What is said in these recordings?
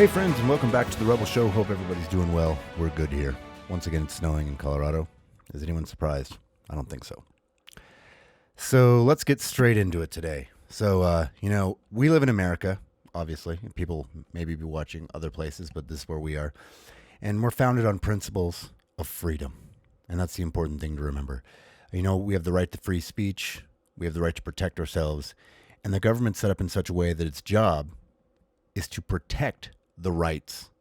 Hey friends, and welcome back to the Rebel Show. Hope everybody's doing well. We're good here. Once again, it's snowing in Colorado. Is anyone surprised? I don't think so. So let's get straight into it today. So, we live in America, obviously. People maybe be watching other places, but this is where we are. And we're founded on principles of freedom. And that's the important thing to remember. We have the right to free speech. We have the right to protect ourselves. And the government's set up in such a way that its job is to protect the rights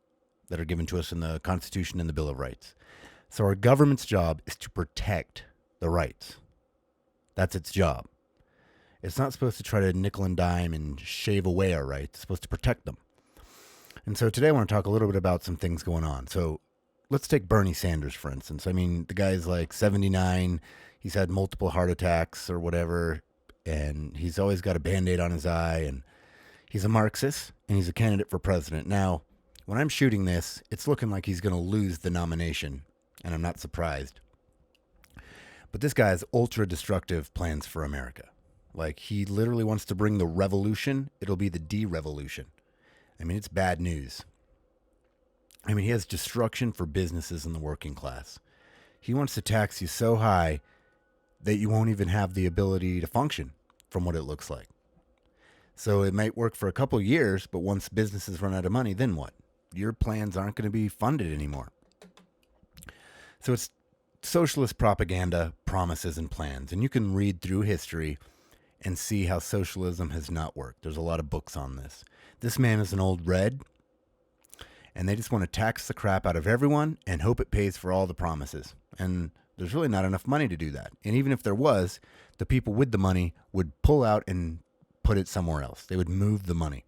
that are given to us in the Constitution and the Bill of Rights. So our government's job is to protect the rights. That's its job. It's not supposed to try to nickel and dime and shave away our rights. It's supposed to protect them. And so today I want to talk a little bit about some things going on. So let's take Bernie Sanders, for instance. I mean, the guy's like 79. He's had multiple heart attacks or whatever, and he's always got a Band-Aid on his eye, and he's a Marxist, and he's a candidate for president. Now, when I'm shooting this, it's looking like he's going to lose the nomination, and I'm not surprised. But this guy has ultra-destructive plans for America. Like, he literally wants to bring the revolution. It'll be the de-revolution. I mean, it's bad news. I mean, he has destruction for businesses and the working class. He wants to tax you so high that you won't even have the ability to function, from what it looks like. So it might work for a couple of years, but once businesses run out of money, then what? Your plans aren't going to be funded anymore. So it's socialist propaganda, promises, and plans. And you can read through history and see how socialism has not worked. There's a lot of books on this. This man is an old red, and they just want to tax the crap out of everyone and hope it pays for all the promises. And there's really not enough money to do that. And even if there was, the people with the money would pull out and put it somewhere else. They would move the money.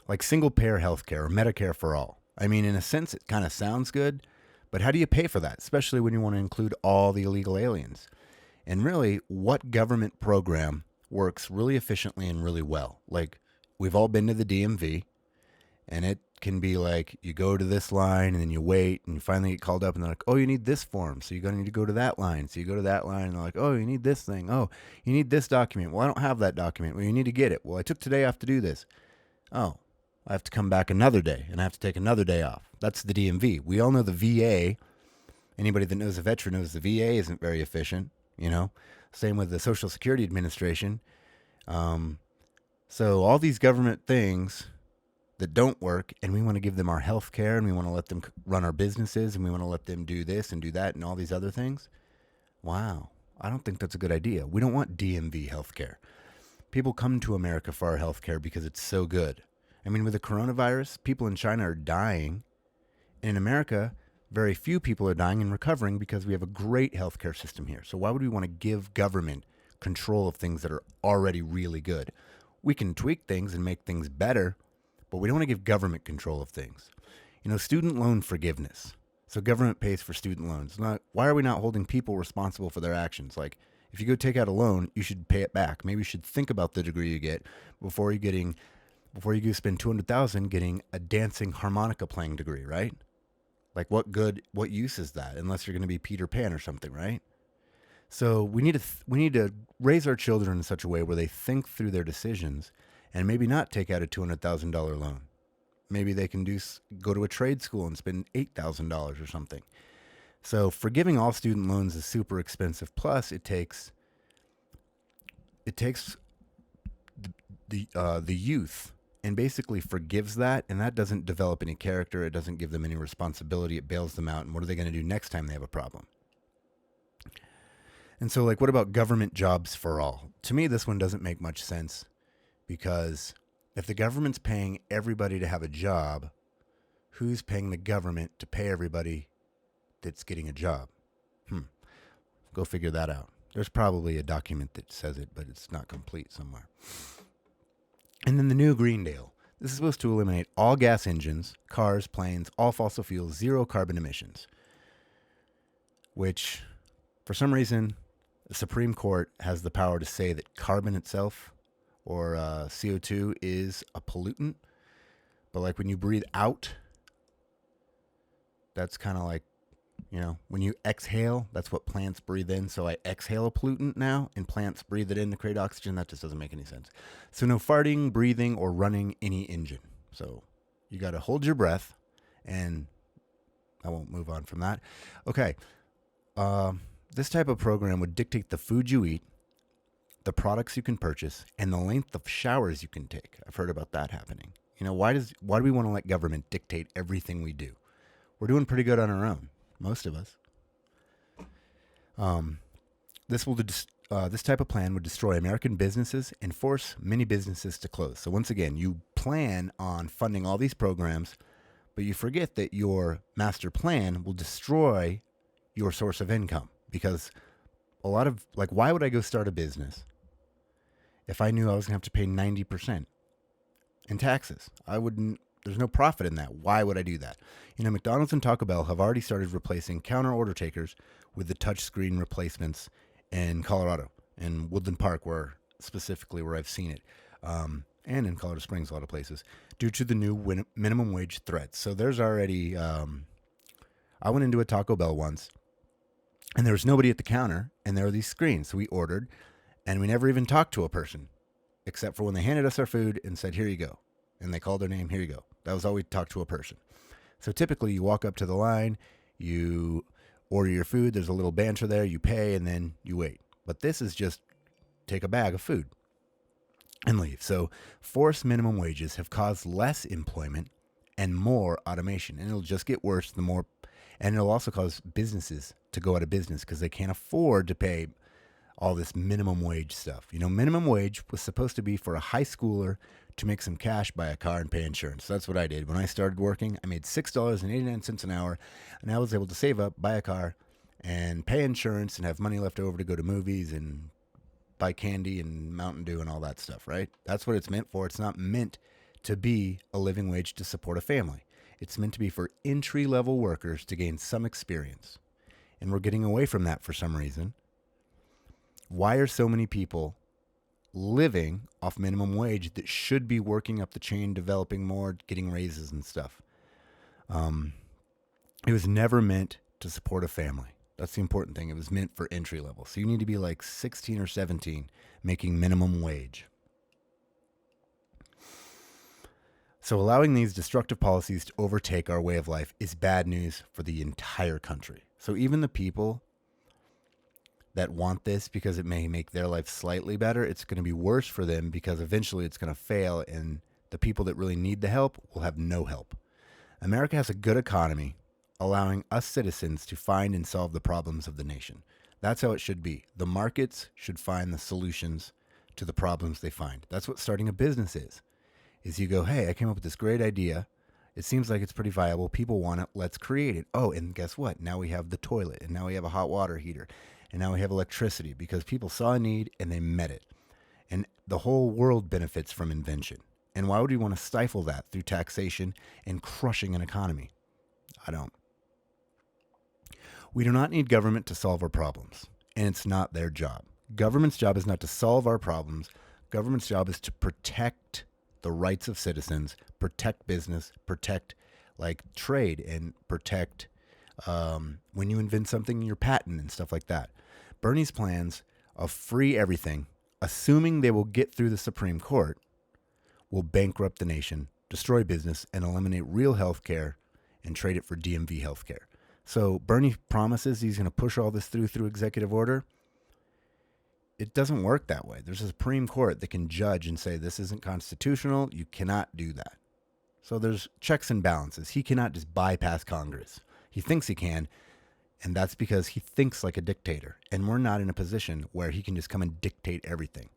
Like single-payer healthcare or Medicare for all. I mean, in a sense, it kind of sounds good, but how do you pay for that, especially when you want to include all the illegal aliens? And really, what government program works really efficiently and really well? Like, we've all been to the DMV, and it can be like, you go to this line, and then you wait, and you finally get called up, and they're like, oh, you need this form, so you're going to need to go to that line. So you go to that line, and they're like, oh, you need this thing. Oh, you need this document. Well, I don't have that document. Well, you need to get it. Well, I took today off to do this. Oh, I have to come back another day, and I have to take another day off. That's the DMV. We all know the VA. Anybody that knows a veteran knows the VA isn't very efficient, Same with the Social Security Administration. So all these government things that don't work, and we want to give them our health care, and we want to let them run our businesses, and we want to let them do this and do that and all these other things. Wow. I don't think that's a good idea. We don't want DMV health care. People come to America for our health care because it's so good. I mean, with the coronavirus, people in China are dying. And in America, very few people are dying and recovering because we have a great healthcare system here. So why would we want to give government control of things that are already really good? We can tweak things and make things better, but we don't want to give government control of things. Student loan forgiveness. So government pays for student loans. Why are we not holding people responsible for their actions? Like, if you go take out a loan, you should pay it back. Maybe you should think about the degree you get before you go spend $200,000 getting a dancing harmonica playing degree, right? Like, what use is that? Unless you're going to be Peter Pan or something, right? So we need to raise our children in such a way where they think through their decisions and maybe not take out a $200,000 loan. Maybe they can go to a trade school and spend $8,000 or something. So forgiving all student loans is super expensive. Plus, it takes the youth and basically forgives that, and that doesn't develop any character. It doesn't give them any responsibility. It bails them out. And what are they going to do next time they have a problem? And so, what about government jobs for all? To me, this one doesn't make much sense, because if the government's paying everybody to have a job, who's paying the government to pay everybody that's getting a job? Go figure that out. There's probably a document that says it, but it's not complete somewhere. And then the new Green Deal. This is supposed to eliminate all gas engines, cars, planes, all fossil fuels, zero carbon emissions. Which, for some reason, the Supreme Court has the power to say that carbon itself, or CO2, is a pollutant. But when you breathe out, that's kind of like, when you exhale, that's what plants breathe in. So I exhale a pollutant now, and plants breathe it in to create oxygen. That just doesn't make any sense. So no farting, breathing, or running any engine. So You got to hold your breath, and I won't move on from that. Okay. This type of program would dictate the food you eat, the products you can purchase, and the length of showers you can take. I've heard about that happening. Why do we want to let government dictate everything we do? We're doing pretty good on our own, most of us. This type of plan would destroy American businesses and force many businesses to close. So once again, you plan on funding all these programs, but you forget that your master plan will destroy your source of income, because why would I go start a business if I knew I was going to have to pay 90% in taxes? There's no profit in that. Why would I do that? McDonald's and Taco Bell have already started replacing counter order takers with the touchscreen replacements in Colorado, in Woodland Park, where I've seen it, and in Colorado Springs, a lot of places, due to the new minimum wage threats. So there's already, I went into a Taco Bell once, and there was nobody at the counter, and there were these screens. So we ordered, and we never even talked to a person, except for when they handed us our food and said, "Here you go." And they called their name, "Here you go." That was all we talked to a person. So typically you walk up to the line, you order your food, there's a little banter there, you pay, and then you wait. But this is just take a bag of food and leave. So forced minimum wages have caused less employment and more automation. And it'll just get worse the more, and it'll also cause businesses to go out of business because they can't afford to pay all this minimum wage stuff. Minimum wage was supposed to be for a high schooler to make some cash, buy a car, and pay insurance. So that's what I did. When I started working, I made $6.89 an hour, and I was able to save up, buy a car, and pay insurance, and have money left over to go to movies and buy candy and Mountain Dew and all that stuff, right? That's what it's meant for. It's not meant to be a living wage to support a family. It's meant to be for entry-level workers to gain some experience. And we're getting away from that for some reason. Why are so many people living off minimum wage that should be working up the chain, developing more, getting raises and stuff? It was never meant to support a family. That's the important thing. It was meant for entry level. So you need to be like 16 or 17 making minimum wage. So allowing these destructive policies to overtake our way of life is bad news for the entire country. So even the people that want this because it may make their life slightly better, it's going to be worse for them because eventually it's going to fail, and the people that really need the help will have no help. America has a good economy, allowing us citizens to find and solve the problems of the nation. That's how it should be. The markets should find the solutions to the problems they find. That's what starting a business is you go, hey, I came up with this great idea. It seems like it's pretty viable. People want it. Let's create it. Oh, and guess what? Now we have the toilet, and now we have a hot water heater, and now we have electricity because people saw a need and they met it. And the whole world benefits from invention. And why would we want to stifle that through taxation and crushing an economy? I don't. We do not need government to solve our problems, and it's not their job. Government's job is not to solve our problems. Government's job is to protect the rights of citizens, protect business, protect trade, and protect when you invent something, your patent and stuff like that. Bernie's plans of free everything, assuming they will get through the Supreme Court, will bankrupt the nation, destroy business, and eliminate real health care and trade it for DMV health care. So Bernie promises he's going to push all this through executive order. It doesn't work that way. There's a Supreme Court that can judge and say this isn't constitutional. You cannot do that. So there's checks and balances. He cannot just bypass Congress. He thinks he can, and that's because he thinks like a dictator. And we're not in a position where he can just come and dictate everything.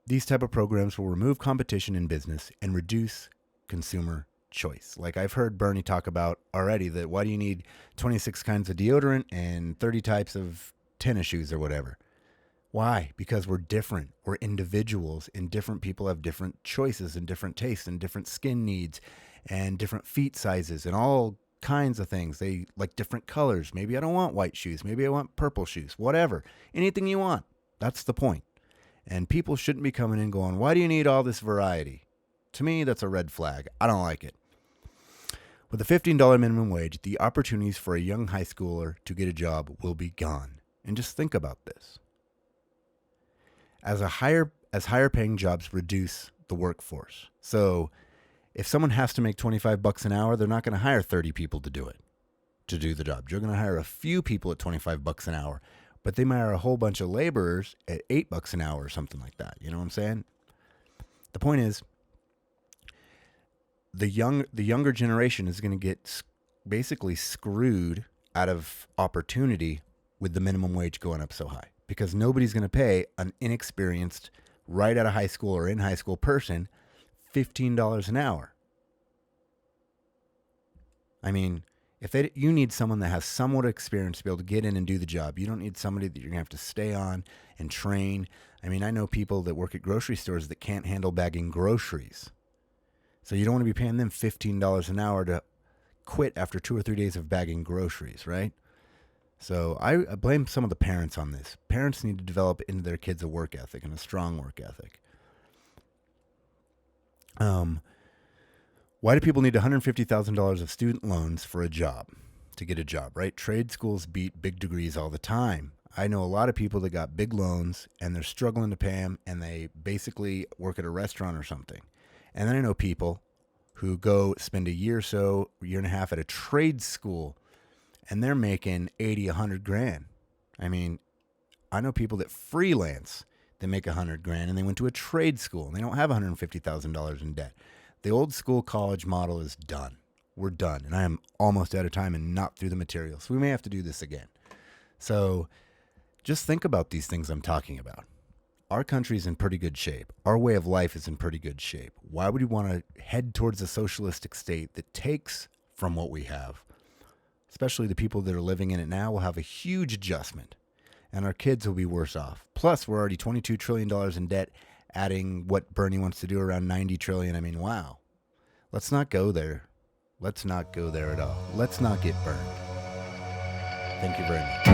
These type of programs will remove competition in business and reduce consumer choice. Like I've heard Bernie talk about already, that why do you need 26 kinds of deodorant and 30 types of tennis shoes or whatever? Why? Because we're different. We're individuals, and different people have different choices and different tastes and different skin needs and different feet sizes and all kinds of things. They like different colors. Maybe I don't want white shoes. Maybe I want purple shoes. Whatever. Anything you want. That's the point. And people shouldn't be coming in going, why do you need all this variety? To me, that's a red flag. I don't like it. With a $15 minimum wage, the opportunities for a young high schooler to get a job will be gone. And just think about this. As higher paying jobs reduce the workforce. So If someone has to make $25 an hour, they're not going to hire 30 people to do the job. You're going to hire a few people at $25 an hour, but they might hire a whole bunch of laborers at $8 an hour or something like that. You know what I'm saying? The point is, the younger generation is going to get basically screwed out of opportunity with the minimum wage going up so high, because nobody's going to pay an inexperienced, right out of high school or in high school person $15 an hour. I mean, you need someone that has somewhat of experience to be able to get in and do the job. You don't need somebody that you're going to have to stay on and train. I mean, I know people that work at grocery stores that can't handle bagging groceries. So you don't want to be paying them $15 an hour to quit after 2 or 3 days of bagging groceries, right? So I blame some of the parents on this. Parents need to develop into their kids a work ethic and a strong work ethic. Why do people need $150,000 of student loans for a job, to get a job, right? Trade schools beat big degrees all the time. I know a lot of people that got big loans and they're struggling to pay them, and they basically work at a restaurant or something. And then I know people who go spend a year and a half at a trade school, and they're making 80, 100 grand. I mean, I know people that freelance, they make 100 grand, and they went to a trade school and they don't have $150,000 in debt. The old school college model is done. We're done. And I am almost out of time and not through the material. So we may have to do this again. So just think about these things I'm talking about. Our country's in pretty good shape. Our way of life is in pretty good shape. Why would you want to head towards a socialistic state that takes from what we have? Especially the people that are living in it now will have a huge adjustment, and our kids will be worse off. Plus, we're already $22 trillion in debt, adding what Bernie wants to do, around $90 trillion. I mean, wow. Let's not go there. Let's not go there at all. Let's not get burned. Thank you very much.